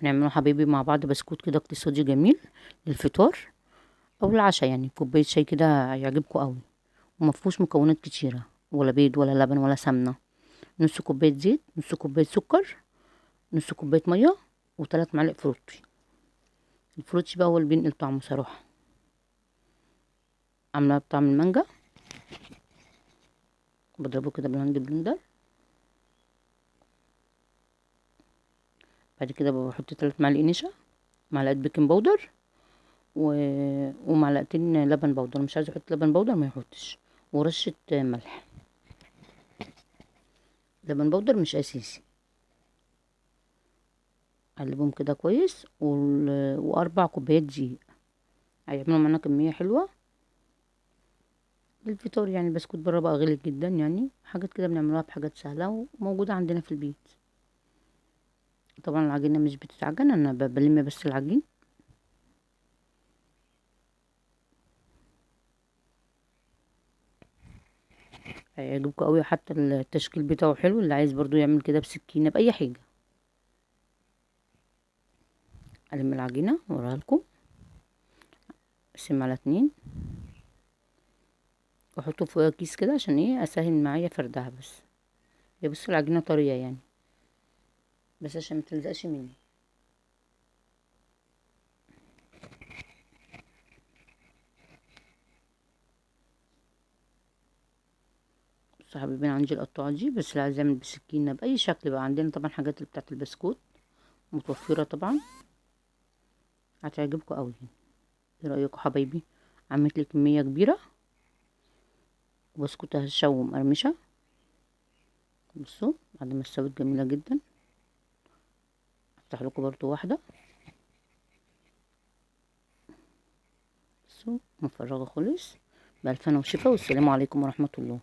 هنعمله حبايبي مع بعض بسكوت كده اقتصادي جميل للفطار او العشاء، يعني كوبايه شاي كده هيعجبكم قوي. ومفهوش مكونات كتيره، ولا بيض ولا لبن ولا سمنه. نص كوبايه زيت، نص كوبايه سكر، نص كوبايه ميه، وثلاث معالق فروتي. الفروتي بقى هو اللي بينقل طعمه صراحه. عاملاه بطعم المانجا، بضربه كده بالهاند بلندر. بعد كده بحط 3 معالق نشا، معلقه بيكنج باودر، و... ومعلقتين لبن بودر. مش عايز احط لبن بودر ما يحطش. ورشه ملح. لبن بودر مش اساسي. اقلبهم كده كويس واربع كوبايات دقيق. هيعملوا معانا كميه حلوه للفطار. يعني البسكوت بره بقى غالي جدا، يعني حاجات كده بنعملوها بحاجات سهله وموجوده عندنا في البيت. طبعا العجينه مش بتتعجن، انا بلم بس العجين. هيعجبكم قوي، حتى التشكيل بتاعه حلو. اللي عايز برضو يعمل كده بسكينه باي حاجه. الم العجينه واوريها لكم. اقسمها على 2 واحطه فوقها كيس كده عشان ايه اسهل معايا فردها. بس هي بصوا العجينه طريه يعني، بس عشان ما تلزقش مني. بصوا يا حبايبي، عندي القطاعه دي، بس اللي عايز يعمل بسكينه باي شكل بقى عندنا طبعا حاجات اللي بتاعت البسكوت متوفره طبعا. هتعجبكم قوي. ايه رايكم حبايبي؟ عملت لي كميه كبيره وبسكوت هشه ومقرمشه. بصوا بعد ما استوت جميله جدا. افتح لكم برضو واحده. بصوا مفرغه خالص. بألف هنا وشفا، والسلام عليكم ورحمه الله.